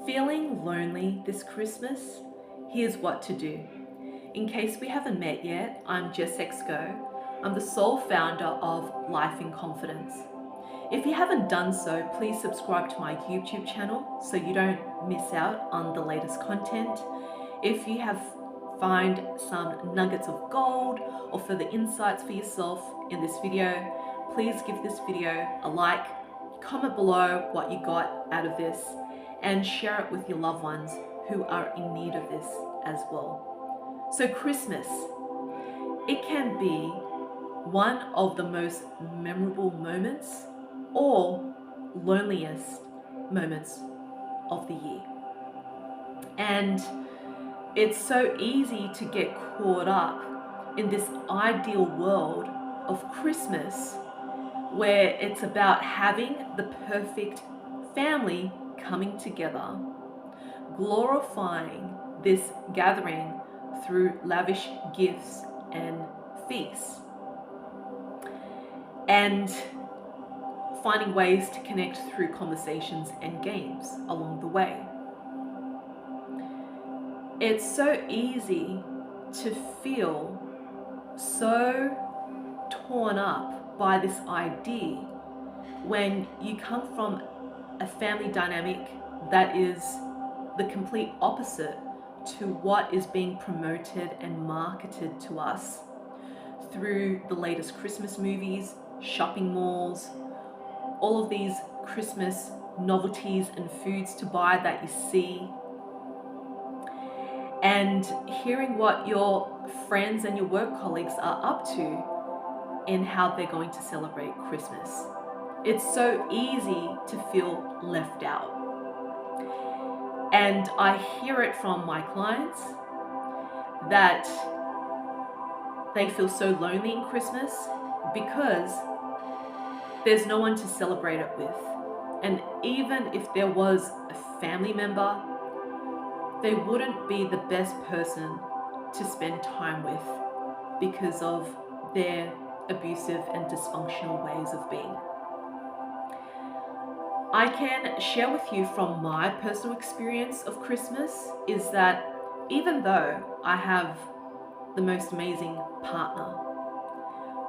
Feeling lonely this Christmas? Here's what to do. In case we haven't met yet, I'm Jess X Goh. I'm the sole founder of Life in Confidence. If you haven't done so, please subscribe to my YouTube channel so you don't miss out on the latest content. If you have find some nuggets of gold or further insights for yourself in this video, please give this video a like, comment below what you got out of this, and share it with your loved ones who are in need of this as well. So Christmas, it can be one of the most memorable moments or loneliest moments of the year. And it's so easy to get caught up in this ideal world of Christmas where it's about having the perfect family coming together, glorifying this gathering through lavish gifts and feasts, and finding ways to connect through conversations and games along the way. It's so easy to feel so torn up by this idea when you come from a family dynamic that is the complete opposite to what is being promoted and marketed to us through the latest Christmas movies, shopping malls, all of these Christmas novelties and foods to buy that you see, and hearing what your friends and your work colleagues are up to in how they're going to celebrate Christmas. It's so easy to feel left out. And I hear it from my clients that they feel so lonely in Christmas because there's no one to celebrate it with. And even if there was a family member, they wouldn't be the best person to spend time with because of their abusive and dysfunctional ways of being. I can share with you from my personal experience of Christmas is that even though I have the most amazing partner,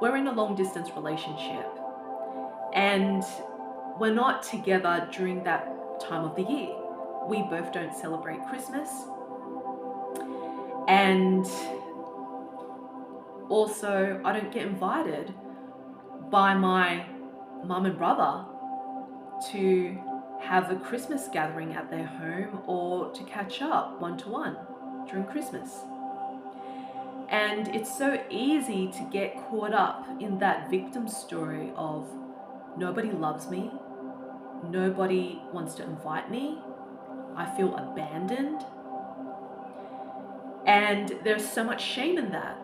we're in a long distance relationship and we're not together during that time of the year. We both don't celebrate Christmas, and also I don't get invited by my mum and brother to have a Christmas gathering at their home or to catch up one-to-one during Christmas. And it's so easy to get caught up in that victim story of nobody loves me, nobody wants to invite me, I feel abandoned, and there's so much shame in that.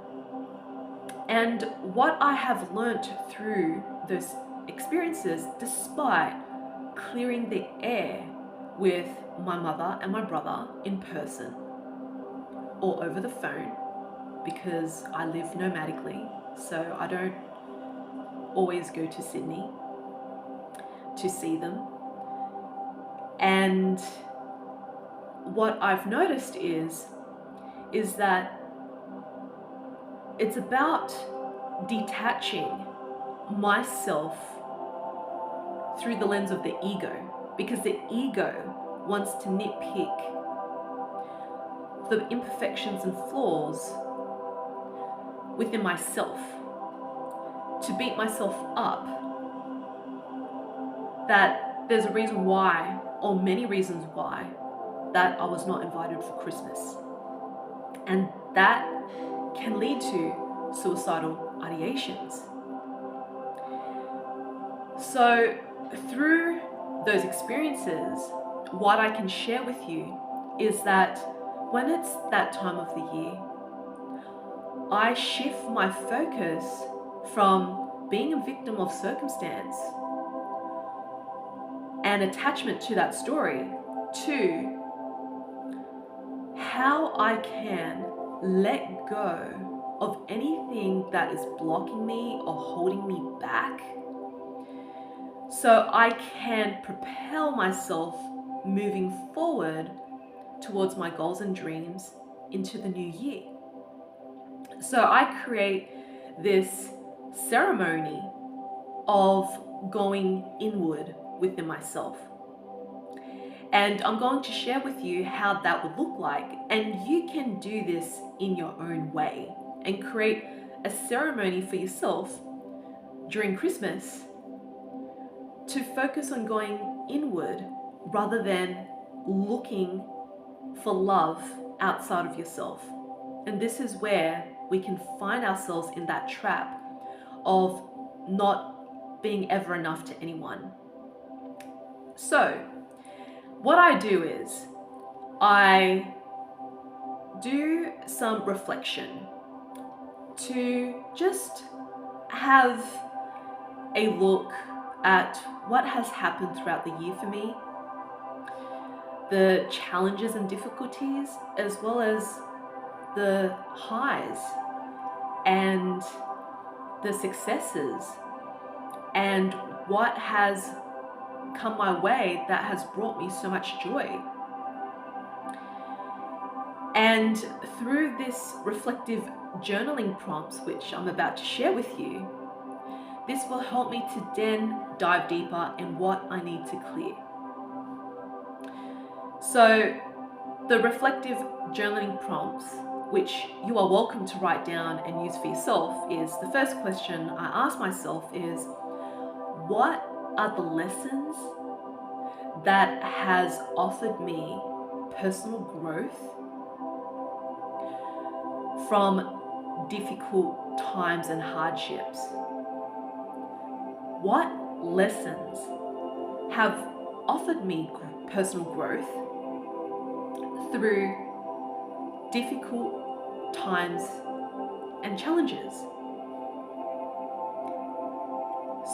And what I have learnt through those experiences, despite clearing the air with my mother and my brother in person or over the phone, because I live nomadically, so I don't always go to Sydney to see them. And what I've noticed is that it's about detaching myself through the lens of the ego, because the ego wants to nitpick the imperfections and flaws within myself, to beat myself up that there's a reason why, or many reasons why, that I was not invited for Christmas. And that can lead to suicidal ideations. So through those experiences, what I can share with you is that when it's that time of the year, I shift my focus from being a victim of circumstance and attachment to that story to how I can let go of anything that is blocking me or holding me back, so I can propel myself moving forward towards my goals and dreams into the new year. So I create this ceremony of going inward within myself. And I'm going to share with you how that would look like. And you can do this in your own way and create a ceremony for yourself during Christmas to focus on going inward rather than looking for love outside of yourself. And this is where we can find ourselves in that trap of not being ever enough to anyone. So what I do is I do some reflection to just have a look at what has happened throughout the year for me, the challenges and difficulties, as well as the highs and the successes, and what has come my way that has brought me so much joy. And through this reflective journaling prompts, which I'm about to share with you, this will help me to then dive deeper in what I need to clear. So the reflective journaling prompts, which you are welcome to write down and use for yourself, is the first question I ask myself is, what are the lessons that has offered me personal growth from difficult times and hardships? What lessons have offered me personal growth through difficult times and challenges?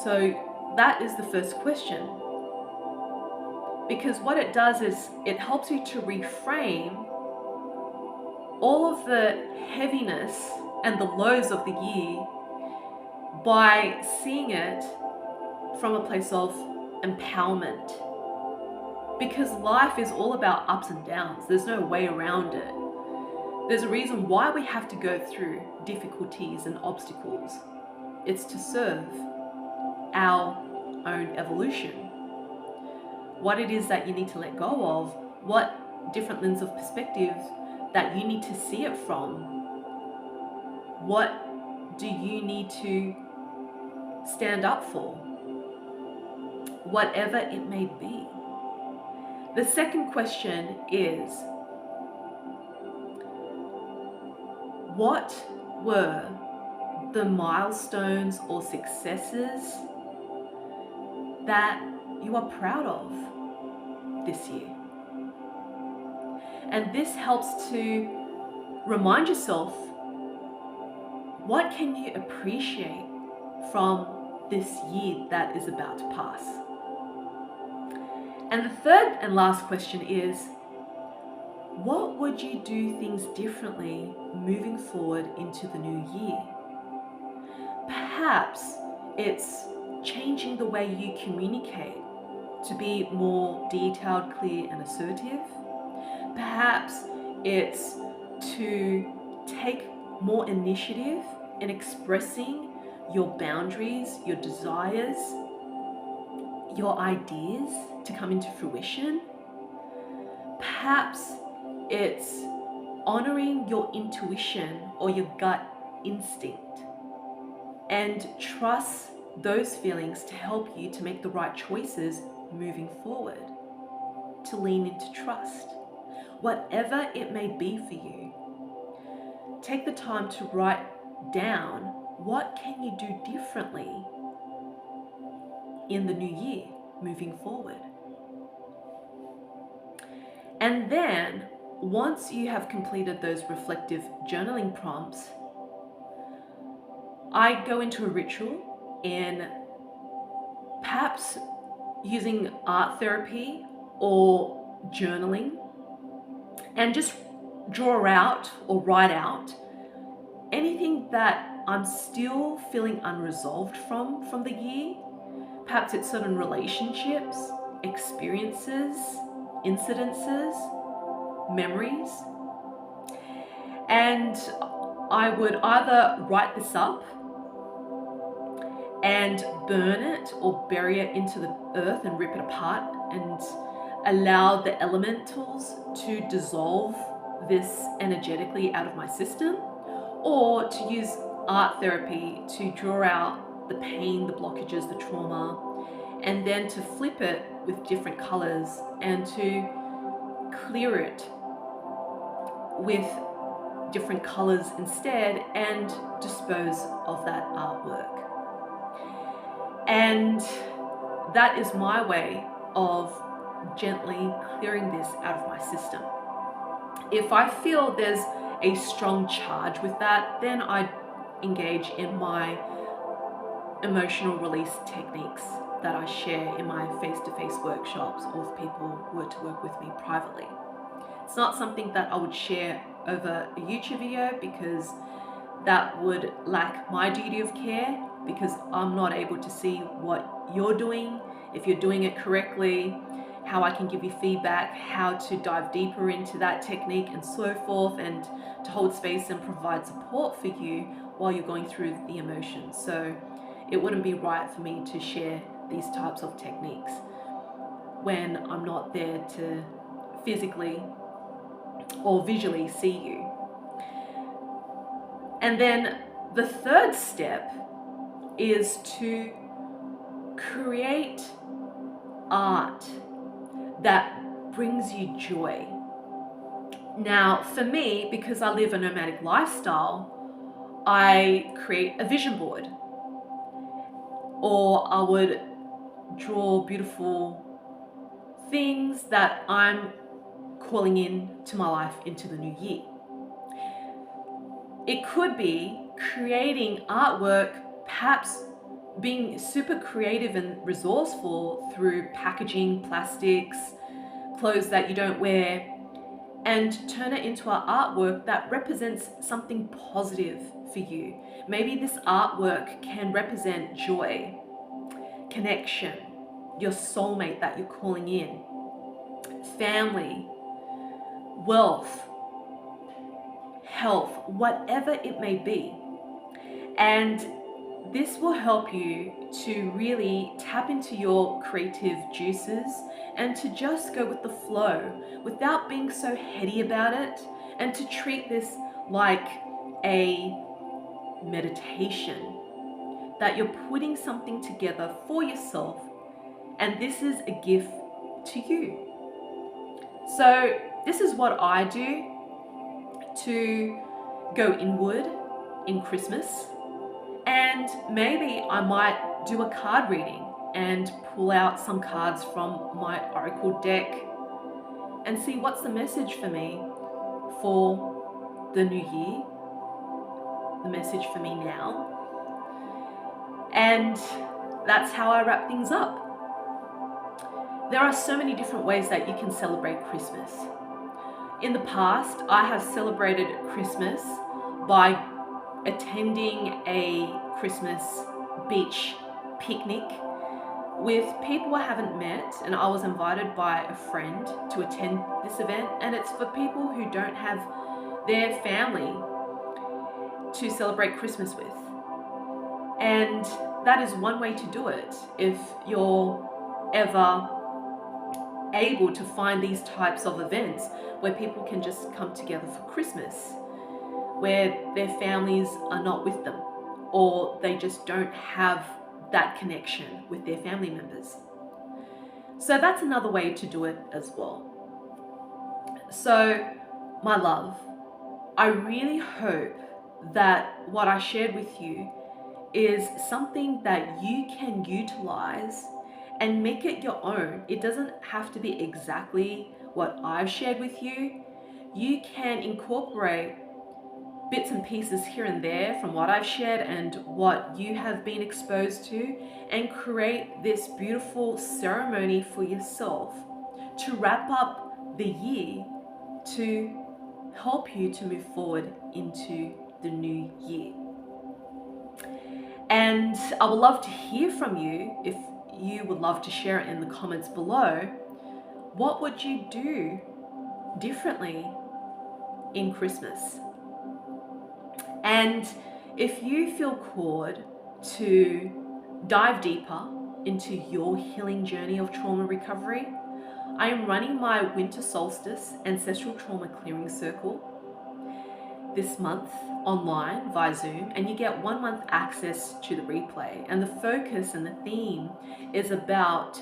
So that is the first question, because what it does is it helps you to reframe all of the heaviness and the lows of the year by seeing it from a place of empowerment. Because life is all about ups and downs. There's no way around it. There's a reason why we have to go through difficulties and obstacles. It's to serve our own evolution. What it is that you need to let go of, what different lens of perspective that you need to see it from. What do you need to stand up for? Whatever it may be. The second question is, what were the milestones or successes that you are proud of this year? And this helps to remind yourself, what can you appreciate from this year that is about to pass? And the third and last question is, what would you do things differently moving forward into the new year? Perhaps it's changing the way you communicate to be more detailed, clear, and assertive. Perhaps it's to take more initiative in expressing your boundaries, your desires, your ideas to come into fruition. Perhaps it's honoring your intuition or your gut instinct and trust those feelings to help you to make the right choices moving forward, to lean into trust. Whatever it may be for you, take the time to write down, what can you do differently in the new year moving forward? And then once you have completed those reflective journaling prompts, I go into a ritual in perhaps using art therapy or journaling, and just draw out or write out anything that I'm still feeling unresolved from the year. Perhaps it's certain relationships, experiences, incidences, memories, and I would either write this up and burn it or bury it into the earth and rip it apart and allow the elementals to dissolve this energetically out of my system, or to use art therapy to draw out the pain, the blockages, the trauma, and then to flip it with different colors and to clear it with different colors instead and dispose of that artwork. And that is my way of gently clearing this out of my system. If I feel there's a strong charge with that, then I engage in my emotional release techniques that I share in my face-to-face workshops, or if people were to work with me privately. It's not something that I would share over a YouTube video because that would lack my duty of care, because I'm not able to see what you're doing, if you're doing it correctly, how I can give you feedback, how to dive deeper into that technique and so forth, and to hold space and provide support for you while you're going through the emotions. So it wouldn't be right for me to share these types of techniques when I'm not there to physically or visually see you. And then the third step is to create art that brings you joy. Now, for me, because I live a nomadic lifestyle, I create a vision board, or I would draw beautiful things that I'm calling in to my life into the new year. It could be creating artwork, perhaps being super creative and resourceful through packaging, plastics, clothes that you don't wear, and turn it into an artwork that represents something positive for you. Maybe this artwork can represent joy, connection, your soulmate that you're calling in, family, wealth, health, whatever it may be. And this will help you to really tap into your creative juices and to just go with the flow without being so heady about it, and to treat this like a meditation, that you're putting something together for yourself, and this is a gift to you. So this is what I do to go inward in Christmas. And maybe I might do a card reading and pull out some cards from my oracle deck and see what's the message for me for the new year, the message for me now. And that's how I wrap things up. There are so many different ways that you can celebrate Christmas. In the past, I have celebrated Christmas by attending a Christmas beach picnic with people I haven't met, and I was invited by a friend to attend this event, and it's for people who don't have their family to celebrate Christmas with. And that is one way to do it if you're ever able to find these types of events where people can just come together for Christmas, where their families are not with them, or they just don't have that connection with their family members. So that's another way to do it as well. So, my love, I really hope that what I shared with you is something that you can utilize and make it your own. It doesn't have to be exactly what I've shared with you. You can incorporate bits and pieces here and there from what I've shared and what you have been exposed to, and create this beautiful ceremony for yourself to wrap up the year, to help you to move forward into the new year. And I would love to hear from you. If you would love to share it in the comments below, What would you do differently in Christmas? And if you feel called to dive deeper into your healing journey of trauma recovery, I am running my winter solstice ancestral trauma clearing circle this month online via Zoom, and you get 1 month access to the replay. And the focus and the theme is about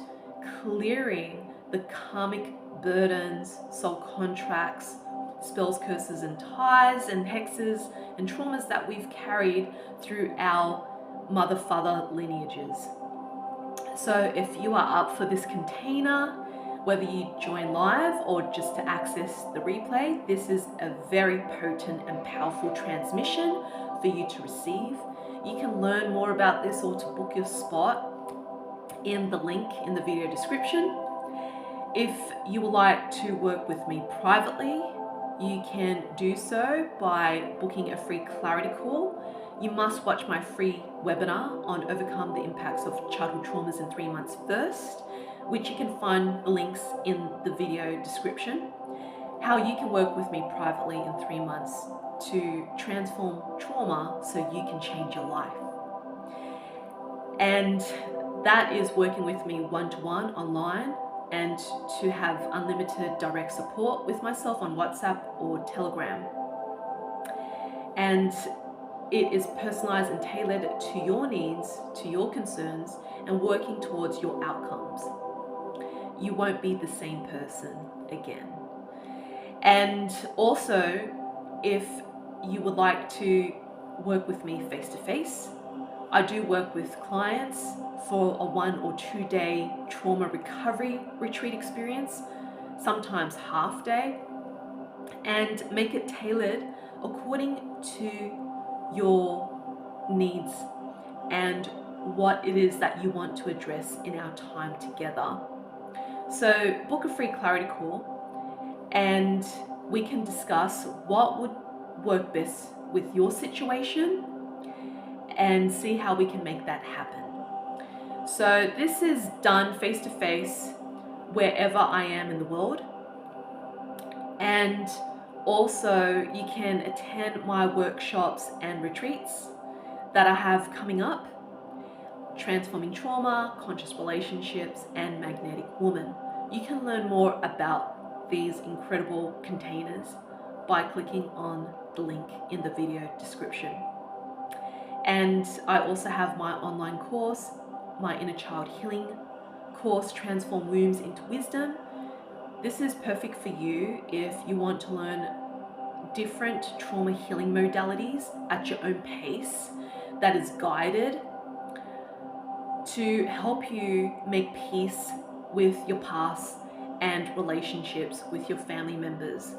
clearing the karmic burdens, soul contracts, spells, curses, and ties, and hexes and traumas that we've carried through our mother-father lineages. So if you are up for this container, whether you join live or just to access the replay, this is a very potent and powerful transmission for you to receive. You can learn more about this or to book your spot in the link in the video description. If you would like to work with me privately, you can do so by booking a free clarity call. You must watch my free webinar on Overcome the Impacts of Childhood Traumas in 3 months first, which you can find the links in the video description. How you can work with me privately in 3 months to transform trauma so you can change your life. And that is working with me one-to-one online, and to have unlimited direct support with myself on WhatsApp or Telegram. And it is personalized and tailored to your needs, to your concerns, and working towards your outcomes. You won't be the same person again. And also, if you would like to work with me face-to-face, I do work with clients for a 1 or 2 day trauma recovery retreat experience, sometimes half day, and make it tailored according to your needs and what it is that you want to address in our time together. So book a free clarity call and we can discuss what would work best with your situation and see how we can make that happen. So this is done face to face wherever I am in the world. And also you can attend my workshops and retreats that I have coming up: Transforming Trauma, Conscious Relationships, and Magnetic Woman. You can learn more about these incredible containers by clicking on the link in the video description. And I also have my online course, my Inner Child Healing course, Transform Wounds into Wisdom. This is perfect for you if you want to learn different trauma healing modalities at your own pace, that is guided to help you make peace with your past and relationships with your family members.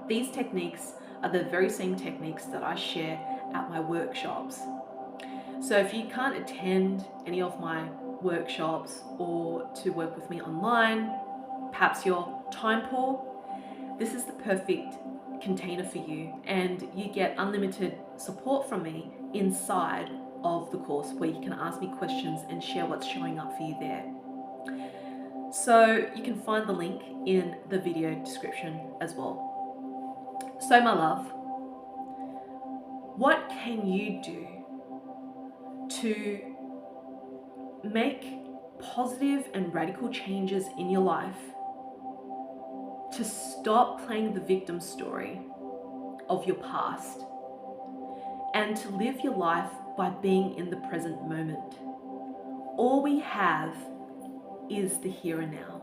These techniques are the very same techniques that I share at my workshops. So if you can't attend any of my workshops or to work with me online, perhaps you're time poor, this is the perfect container for you, and you get unlimited support from me inside of the course where you can ask me questions and share what's showing up for you there. So you can find the link in the video description as well. So my love, what can you do to make positive and radical changes in your life to stop playing the victim story of your past and to live your life by being in the present moment? All we have is the here and now.